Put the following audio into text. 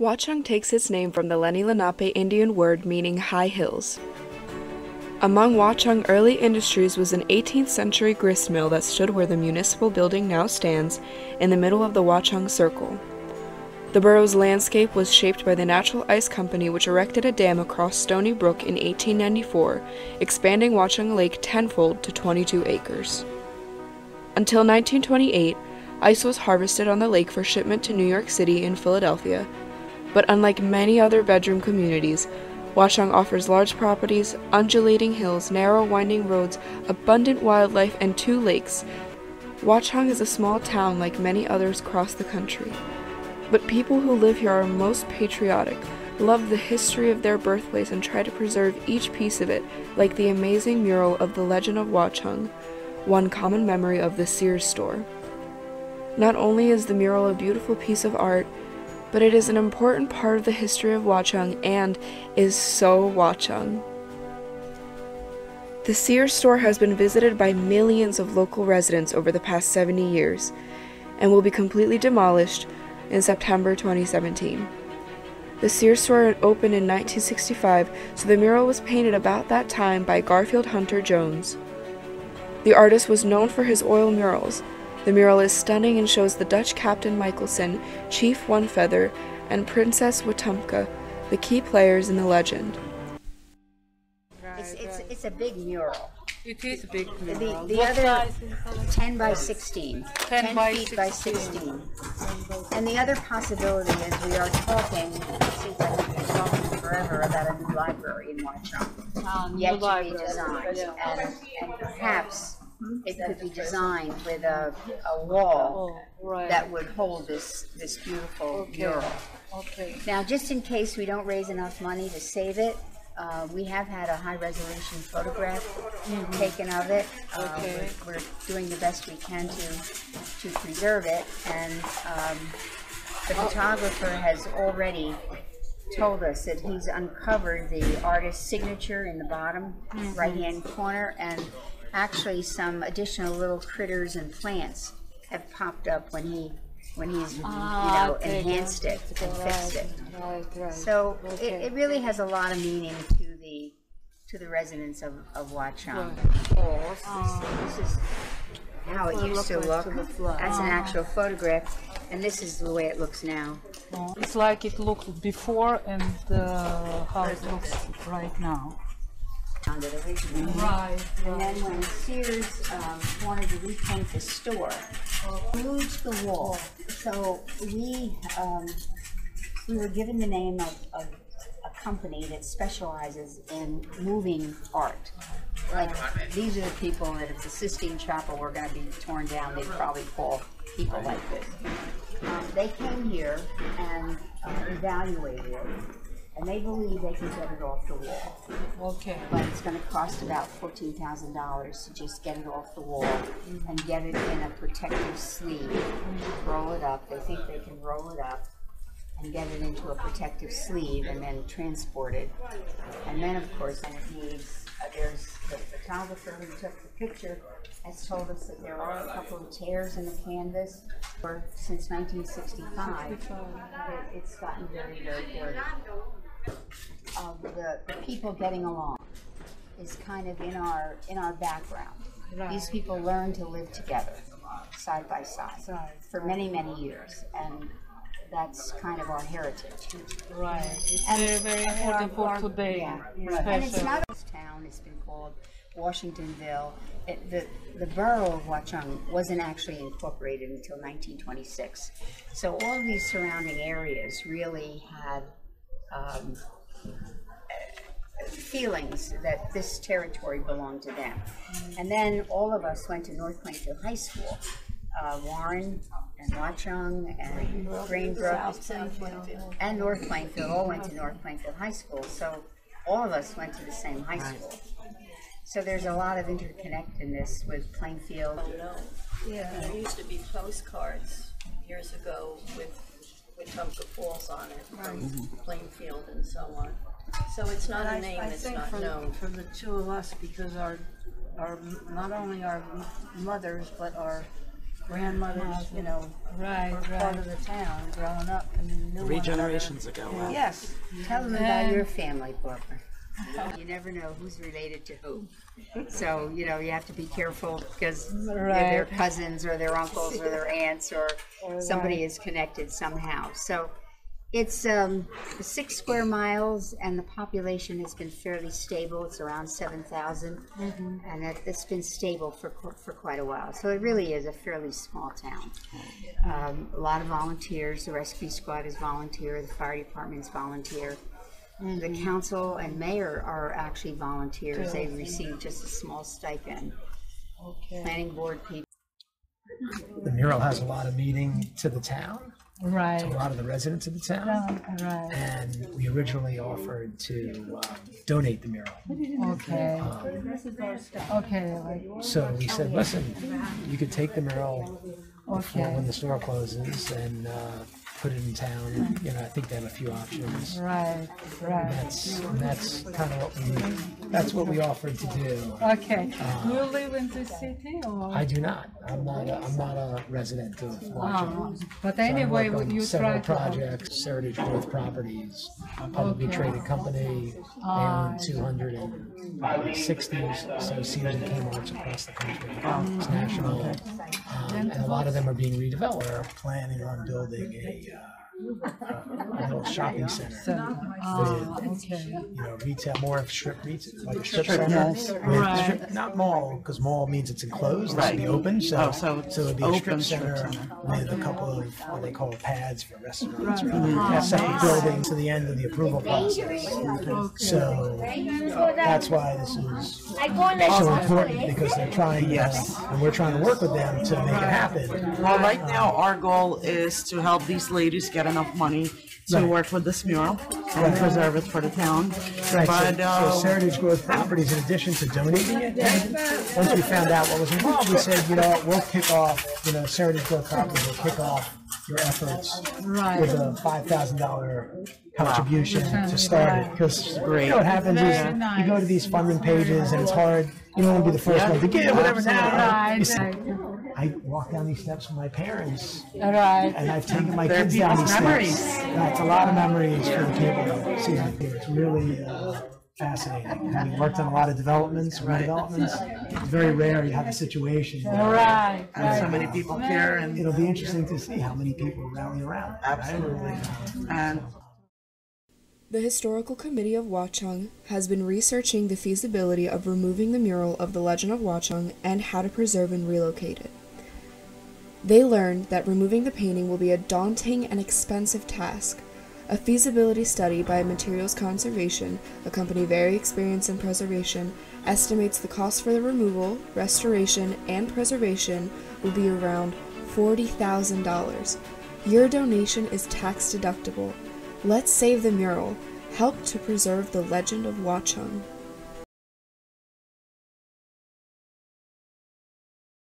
Watchung takes its name from the Lenni Lenape Indian word meaning high hills. Among Watchung early industries was an 18th century grist mill that stood where the municipal building now stands, in the middle of the Watchung Circle. The borough's landscape was shaped by the Natural Ice Company, which erected a dam across Stony Brook in 1894, expanding Watchung Lake tenfold to 22 acres. Until 1928, ice was harvested on the lake for shipment to New York City and Philadelphia, but unlike many other bedroom communities, Watchung offers large properties, undulating hills, narrow winding roads, abundant wildlife, and 2 lakes. Watchung is a small town like many others across the country, but people who live here are most patriotic, love the history of their birthplace, and try to preserve each piece of it, like the amazing mural of the Legend of Watchung, one common memory of the Sears store. Not only is the mural a beautiful piece of art, but it is an important part of the history of Watchung and is so Watchung. The Sears store has been visited by millions of local residents over the past 70 years and will be completely demolished in September 2017. The Sears store opened in 1965, so the mural was painted about that time by Garfield Hunter Jones. The artist was known for his oil murals. The mural is stunning and shows the Dutch Captain Michelson, Chief One Feather, and Princess Wetumpka, the key players in the legend. It's a big mural. It is a big mural. The other 10 by 16. 10 feet by 16. And the other possibility is we are talking, it seems like we've been talking forever about a new library in Watchung, yet to be designed. And perhaps it could be designed with a wall that would hold this beautiful mural. Now, just in case we don't raise enough money to save it, we have had a high-resolution photograph taken of it. We're doing the best we can to preserve it, and the photographer has already told us that he's uncovered the artist's signature in the bottom right-hand corner, and actually some additional little critters and plants have popped up when he's enhanced it and fixed it. So it really has a lot of meaning to the residents of Watchung. This is how it used to look. That's an actual photograph, and this is the way it looks now. It's like it looked before and how it looks right now. Right. And then when Sears wanted to repaint the store, moved the wall. So we were given the name of a company that specializes in moving art. Like, these are the people that if the Sistine Chapel were going to be torn down, they'd probably call people like this. They came here and evaluated it. And they believe they can get it off the wall. But it's going to cost about $14,000 to just get it off the wall and get it in a protective sleeve. Roll it up. They think they can roll it up and get it into a protective sleeve and then transport it. And then, of course, it needs, there's the photographer who took the picture has told us that there are a couple of tears in the canvas. Since 1965, it's gotten very, very dirty. The people getting along is kind of in our background. These people learn to live together, side by side, for many, many years, and that's kind of our heritage. It's very, very important for today. And it's not this town. It's been called Washingtonville. The borough of Watchung wasn't actually incorporated until 1926. So all of these surrounding areas really had feelings that this territory belonged to them. And then all of us went to North Plainfield High School. Warren and Watchung and Greenbrook and North Plainfield all went to North Plainfield High School. So all of us went to the same high school. So there's a lot of interconnectedness with Plainfield. Yeah, there used to be postcards years ago with Wetumpka Falls on it from Plainfield and so on. So it's not a name that's not known. For the two of us, because our not only our mothers but our grandmothers, you know, Right, were part of the town growing up and knew Three one another. generations ago. Wow. Yes. Tell them about your family, Barbara. You never know who's related to who. So, you know, you have to be careful because they're their cousins or their uncles or their aunts or somebody is connected somehow. So it's 6 square miles and the population has been fairly stable. It's around 7,000 and it's been stable for quite a while. So it really is a fairly small town. A lot of volunteers. The rescue squad is volunteer. The fire department is volunteer. The council and mayor are actually volunteers. They receive just a small stipend. Planning board people. The mural has a lot of meaning to the town, right, to a lot of the residents of the town, right. and we originally offered to donate the mural. Okay. Okay. Like, So we said, listen, you could take the mural before Okay. when the store closes and put it in town. You know, I think they have a few options. right, right. That's kind of what we offered to do. Okay. Do you live in the city or? I do not. I'm not a resident of Watchung. But So I anyway, work on you several try to. projects, Heritage Growth Properties, a publicly traded company. They own 260 associates and Kmart's across the country. It's national. And a lot of them are being redeveloped. We're planning on building a little shopping center. Okay. You know, retail, more strip retail, like a strip center. Right. Strip, not mall, because mall means it's enclosed, it's be open. So, so so it'd be a strip open center strip center. with a couple of what they call pads for restaurants. Right. Separate buildings to the end of the approval process. So that's why this is so important, because they're trying, and we're trying to work with them to make it happen. Well, right now our goal is to help these ladies get enough money to work with this mural and preserve it for the town. Right, But so Heritage Growth Properties, in addition to donating it, once we found out what was involved, we said, you know what, we'll kick off, you know, Heritage Growth Properties will kick off your efforts with a $5,000 contribution to start it. Because you know what happens is you go to these funding pages and it's hard. You don't want to be the first one to give, whatever. Now, you see, I walk down these steps with my parents, Right. and I've taken my kids down these steps. It's a lot of memories for the people season here. It's really fascinating. And we worked on a lot of developments, redevelopments. It's very rare you have a situation where Right. and so many people care, and it'll be interesting to see how many people rally around. absolutely. And The Historical Committee of Watchung has been researching the feasibility of removing the mural of the Legend of Watchung and how to preserve and relocate it. They learned that removing the painting will be a daunting and expensive task. A feasibility study by Materials Conservation, a company very experienced in preservation, estimates the cost for the removal, restoration, and preservation will be around $40,000. Your donation is tax deductible. Let's save the mural. Help to preserve the Legend of Watchung.